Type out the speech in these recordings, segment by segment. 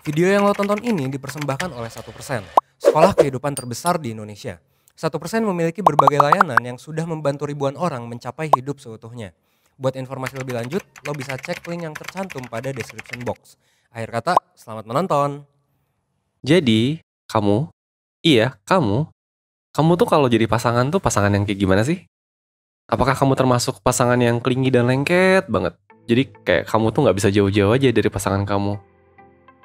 Video yang lo tonton ini dipersembahkan oleh 1%, sekolah kehidupan terbesar di Indonesia. 1% memiliki berbagai layanan yang sudah membantu ribuan orang mencapai hidup seutuhnya. Buat informasi lebih lanjut, lo bisa cek link yang tercantum pada description box. Akhir kata, selamat menonton. Jadi, kamu tuh kalau jadi pasangan tuh pasangan yang kayak gimana sih? Apakah kamu termasuk pasangan yang clingy dan lengket banget? Jadi kayak kamu tuh nggak bisa jauh-jauh aja dari pasangan kamu.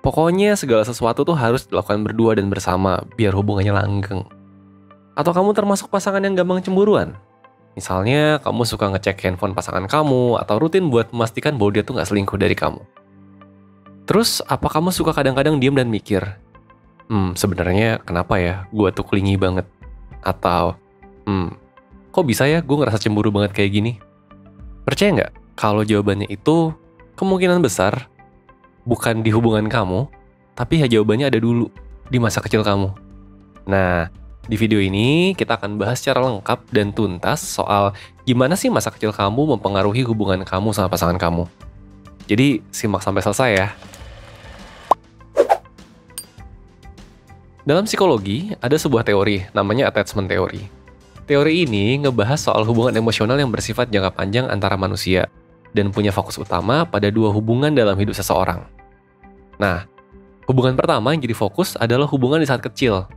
Pokoknya segala sesuatu tuh harus dilakukan berdua dan bersama biar hubungannya langgeng. Atau kamu termasuk pasangan yang gampang cemburuan? Misalnya kamu suka ngecek handphone pasangan kamu atau rutin buat memastikan bahwa dia tuh nggak selingkuh dari kamu. Terus apa kamu suka kadang-kadang diam dan mikir, sebenarnya kenapa ya gue tuh clingy banget? Atau, kok bisa ya gue ngerasa cemburu banget kayak gini? Percaya nggak kalau jawabannya itu kemungkinan besar bukan di hubungan kamu, tapi ya jawabannya ada dulu di masa kecil kamu. Nah, di video ini kita akan bahas secara lengkap dan tuntas soal gimana sih masa kecil kamu mempengaruhi hubungan kamu sama pasangan kamu. Jadi simak sampai selesai ya. Dalam psikologi, ada sebuah teori namanya attachment theory. Teori ini ngebahas soal hubungan emosional yang bersifat jangka panjang antara manusia dan punya fokus utama pada dua hubungan dalam hidup seseorang. Nah, hubungan pertama yang jadi fokus adalah hubungan di saat kecil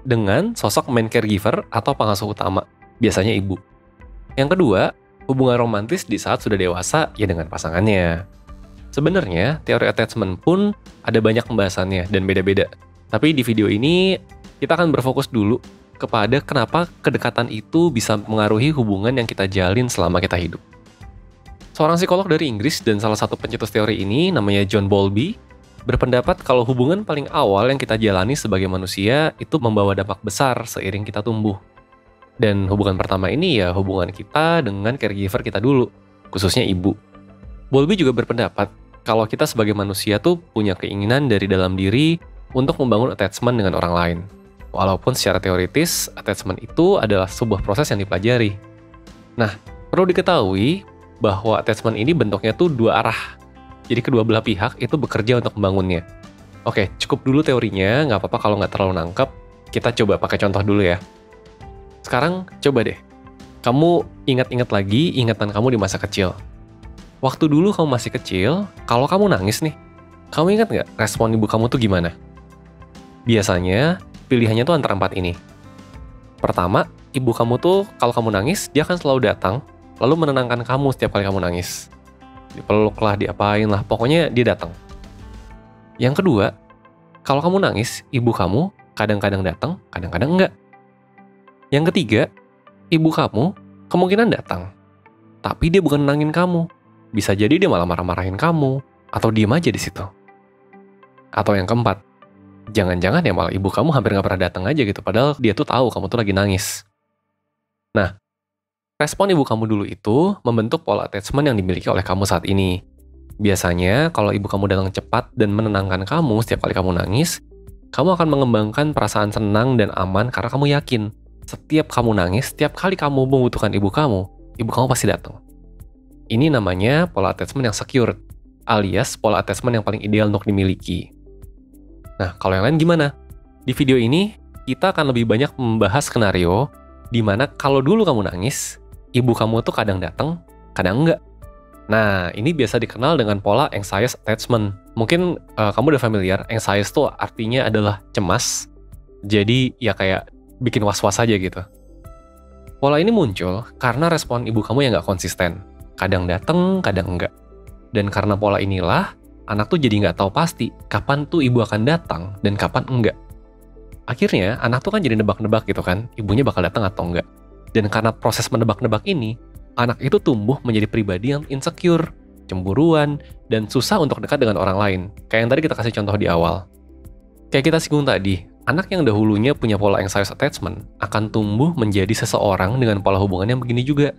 dengan sosok main caregiver atau pengasuh utama, biasanya ibu. Yang kedua, hubungan romantis di saat sudah dewasa ya dengan pasangannya. Sebenarnya, teori attachment pun ada banyak pembahasannya dan beda-beda. Tapi di video ini, kita akan berfokus dulu kepada kenapa kedekatan itu bisa mengaruhi hubungan yang kita jalin selama kita hidup. Seorang psikolog dari Inggris dan salah satu pencetus teori ini, namanya John Bowlby, berpendapat kalau hubungan paling awal yang kita jalani sebagai manusia itu membawa dampak besar seiring kita tumbuh. Dan hubungan pertama ini ya hubungan kita dengan caregiver kita dulu, khususnya ibu. Bowlby juga berpendapat kalau kita sebagai manusia tuh punya keinginan dari dalam diri untuk membangun attachment dengan orang lain. Walaupun secara teoritis, attachment itu adalah sebuah proses yang dipelajari. Nah, perlu diketahui bahwa attachment ini bentuknya tuh dua arah. Jadi kedua belah pihak itu bekerja untuk membangunnya. Oke, cukup dulu teorinya, nggak apa-apa kalau nggak terlalu nangkep. Kita coba pakai contoh dulu ya. Sekarang, coba deh. Kamu ingat-ingat lagi ingatan kamu di masa kecil. Waktu dulu kamu masih kecil, kalau kamu nangis nih, kamu ingat nggak respon ibu kamu tuh gimana? Biasanya, pilihannya tuh antara 4 ini. Pertama, ibu kamu tuh kalau kamu nangis, dia akan selalu datang, lalu menenangkan kamu setiap kali kamu nangis. Dipeluk lah, diapain lah, pokoknya dia datang. Yang kedua, kalau kamu nangis, ibu kamu kadang-kadang datang, kadang-kadang enggak. Yang ketiga, ibu kamu kemungkinan datang, tapi dia bukan nenangin kamu. Bisa jadi dia malah marah-marahin kamu, atau diem aja di situ. Atau yang keempat, jangan-jangan ya malah ibu kamu hampir nggak pernah datang aja gitu, padahal dia tuh tahu kamu tuh lagi nangis. Nah, respon ibu kamu dulu itu membentuk pola attachment yang dimiliki oleh kamu saat ini. Biasanya, kalau ibu kamu datang cepat dan menenangkan kamu setiap kali kamu nangis, kamu akan mengembangkan perasaan senang dan aman karena kamu yakin setiap kamu nangis, setiap kali kamu membutuhkan ibu kamu pasti datang. Ini namanya pola attachment yang secure, alias pola attachment yang paling ideal untuk dimiliki. Nah, kalau yang lain gimana? Di video ini, kita akan lebih banyak membahas skenario di mana kalau dulu kamu nangis, ibu kamu tuh kadang datang, kadang enggak. Nah, ini biasa dikenal dengan pola anxious attachment. Mungkin kamu udah familiar, anxious tuh artinya adalah cemas. Jadi, ya kayak bikin was-was aja gitu. Pola ini muncul karena respon ibu kamu yang nggak konsisten. Kadang datang, kadang enggak. Dan karena pola inilah, anak tuh jadi nggak tahu pasti kapan tuh ibu akan datang dan kapan enggak. Akhirnya, anak tuh kan jadi nebak-nebak gitu kan, ibunya bakal datang atau enggak. Dan karena proses menebak-nebak ini, anak itu tumbuh menjadi pribadi yang insecure, cemburuan, dan susah untuk dekat dengan orang lain. Kayak yang tadi kita kasih contoh di awal. Kayak kita singgung tadi, anak yang dahulunya punya pola anxious attachment akan tumbuh menjadi seseorang dengan pola hubungan yang begini juga.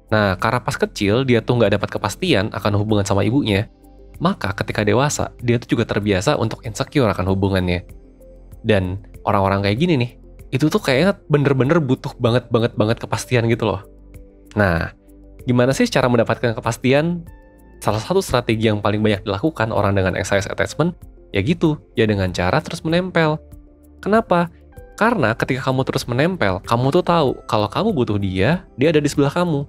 Nah, karena pas kecil dia tuh nggak dapat kepastian akan hubungan sama ibunya, maka ketika dewasa, dia tuh juga terbiasa untuk insecure akan hubungannya. Dan orang-orang kayak gini nih, itu tuh kayaknya bener-bener butuh banget kepastian gitu loh. Nah, gimana sih cara mendapatkan kepastian? Salah satu strategi yang paling banyak dilakukan orang dengan anxious attachment Ya gitu, ya dengan cara terus menempel. Kenapa? Karena ketika kamu terus menempel, kamu tuh tahu kalau kamu butuh dia, dia ada di sebelah kamu.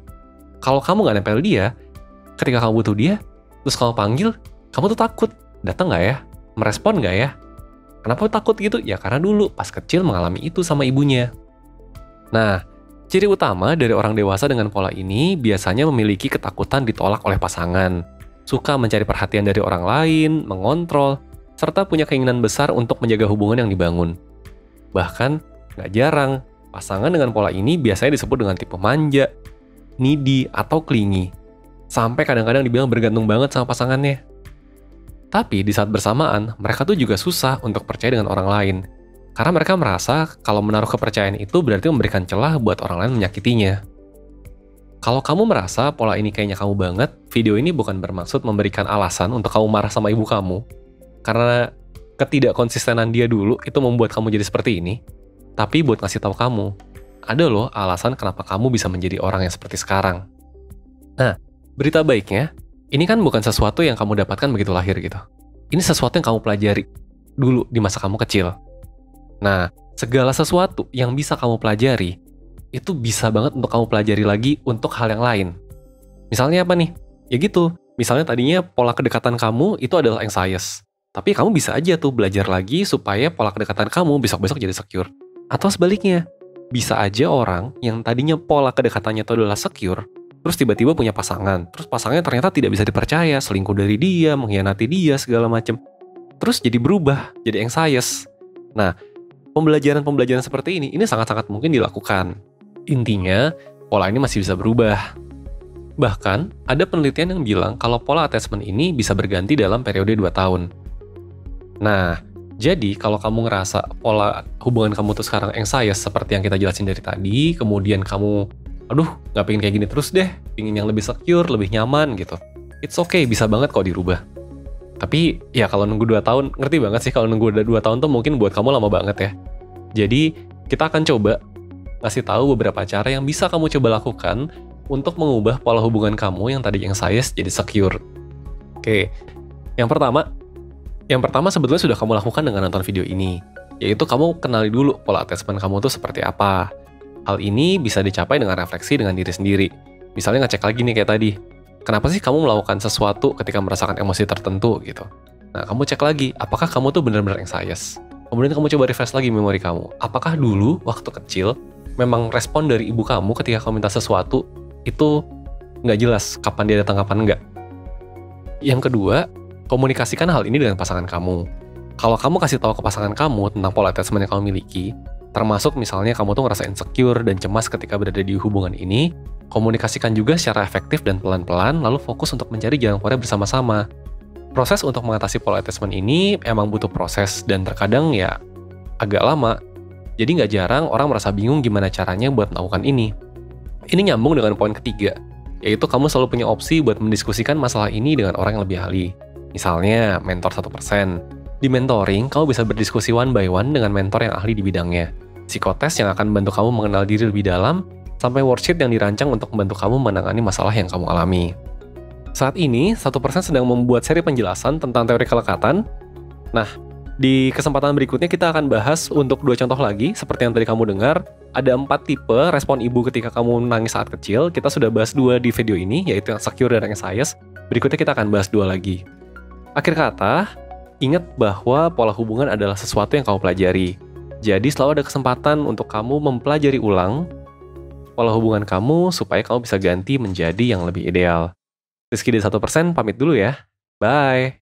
Kalau kamu nggak nempel dia, ketika kamu butuh dia, terus kamu panggil, kamu tuh takut. Datang nggak ya? Merespon nggak ya? Kenapa takut gitu? Ya karena dulu pas kecil mengalami itu sama ibunya. Nah, ciri utama dari orang dewasa dengan pola ini biasanya memiliki ketakutan ditolak oleh pasangan, suka mencari perhatian dari orang lain, mengontrol, serta punya keinginan besar untuk menjaga hubungan yang dibangun. Bahkan, nggak jarang, pasangan dengan pola ini biasanya disebut dengan tipe manja, needy, atau clingy. Sampai kadang-kadang dibilang bergantung banget sama pasangannya. Tapi di saat bersamaan, mereka tuh juga susah untuk percaya dengan orang lain. Karena mereka merasa kalau menaruh kepercayaan itu berarti memberikan celah buat orang lain menyakitinya. Kalau kamu merasa pola ini kayaknya kamu banget, video ini bukan bermaksud memberikan alasan untuk kamu marah sama ibu kamu. Karena ketidakkonsistenan dia dulu itu membuat kamu jadi seperti ini. Tapi buat ngasih tahu kamu, ada loh alasan kenapa kamu bisa menjadi orang yang seperti sekarang. Nah, berita baiknya, ini kan bukan sesuatu yang kamu dapatkan begitu lahir gitu. Ini sesuatu yang kamu pelajari dulu di masa kamu kecil. Nah, segala sesuatu yang bisa kamu pelajari, itu bisa banget untuk kamu pelajari lagi untuk hal yang lain. Misalnya apa nih? Ya gitu, misalnya tadinya pola kedekatan kamu itu adalah anxious. Tapi kamu bisa aja tuh belajar lagi supaya pola kedekatan kamu besok-besok jadi secure. Atau sebaliknya, bisa aja orang yang tadinya pola kedekatannya itu adalah secure, terus tiba-tiba punya pasangan, terus pasangannya ternyata tidak bisa dipercaya, selingkuh dari dia, mengkhianati dia, segala macem. Terus jadi berubah, jadi anxious. Nah, pembelajaran-pembelajaran seperti ini sangat-sangat mungkin dilakukan. Intinya, pola ini masih bisa berubah. Bahkan, ada penelitian yang bilang kalau pola attachment ini bisa berganti dalam periode 2 tahun. Nah, jadi kalau kamu ngerasa pola hubungan kamu tuh sekarang anxious seperti yang kita jelasin dari tadi, kemudian kamu aduh, nggak pengen kayak gini terus deh, pengen yang lebih secure, lebih nyaman gitu. It's okay, bisa banget kok dirubah. Tapi ya kalau nunggu 2 tahun, ngerti banget sih kalau nunggu 2 tahun tuh mungkin buat kamu lama banget ya. Jadi kita akan coba ngasih tahu beberapa cara yang bisa kamu coba lakukan untuk mengubah pola hubungan kamu yang tadi anxious jadi secure. Oke, yang pertama sebetulnya sudah kamu lakukan dengan nonton video ini, yaitu kamu kenali dulu pola attachment kamu tuh seperti apa. Hal ini bisa dicapai dengan refleksi dengan diri sendiri. Misalnya ngecek lagi nih kayak tadi, kenapa sih kamu melakukan sesuatu ketika merasakan emosi tertentu gitu. Nah, kamu cek lagi, apakah kamu tuh benar-benar anxious? Kemudian kamu coba refresh lagi memori kamu. Apakah dulu waktu kecil memang respon dari ibu kamu ketika kamu minta sesuatu itu nggak jelas kapan dia datang kapan nggak? Yang kedua, komunikasikan hal ini dengan pasangan kamu. Kalau kamu kasih tahu ke pasangan kamu tentang pola attachment yang kamu miliki, termasuk misalnya kamu tuh ngerasa insecure dan cemas ketika berada di hubungan ini, komunikasikan juga secara efektif dan pelan-pelan, lalu fokus untuk mencari jalan keluarnya bersama-sama. Proses untuk mengatasi pola attachment ini emang butuh proses dan terkadang ya agak lama. Jadi nggak jarang orang merasa bingung gimana caranya buat melakukan ini. Ini nyambung dengan poin ketiga, yaitu kamu selalu punya opsi buat mendiskusikan masalah ini dengan orang yang lebih ahli. Misalnya, mentor 1%. Di mentoring, kamu bisa berdiskusi one by one dengan mentor yang ahli di bidangnya. Psikotes yang akan membantu kamu mengenal diri lebih dalam, sampai worksheet yang dirancang untuk membantu kamu menangani masalah yang kamu alami. Saat ini, 1% sedang membuat seri penjelasan tentang teori kelekatan. Nah, di kesempatan berikutnya kita akan bahas untuk 2 contoh lagi, seperti yang tadi kamu dengar. Ada 4 tipe respon ibu ketika kamu menangis saat kecil. Kita sudah bahas 2 di video ini, yaitu yang secure dan anxious. Berikutnya kita akan bahas 2 lagi. Akhir kata, ingat bahwa pola hubungan adalah sesuatu yang kamu pelajari. Jadi selalu ada kesempatan untuk kamu mempelajari ulang pola hubungan kamu supaya kamu bisa ganti menjadi yang lebih ideal. Rizky dari 1% pamit dulu ya. Bye!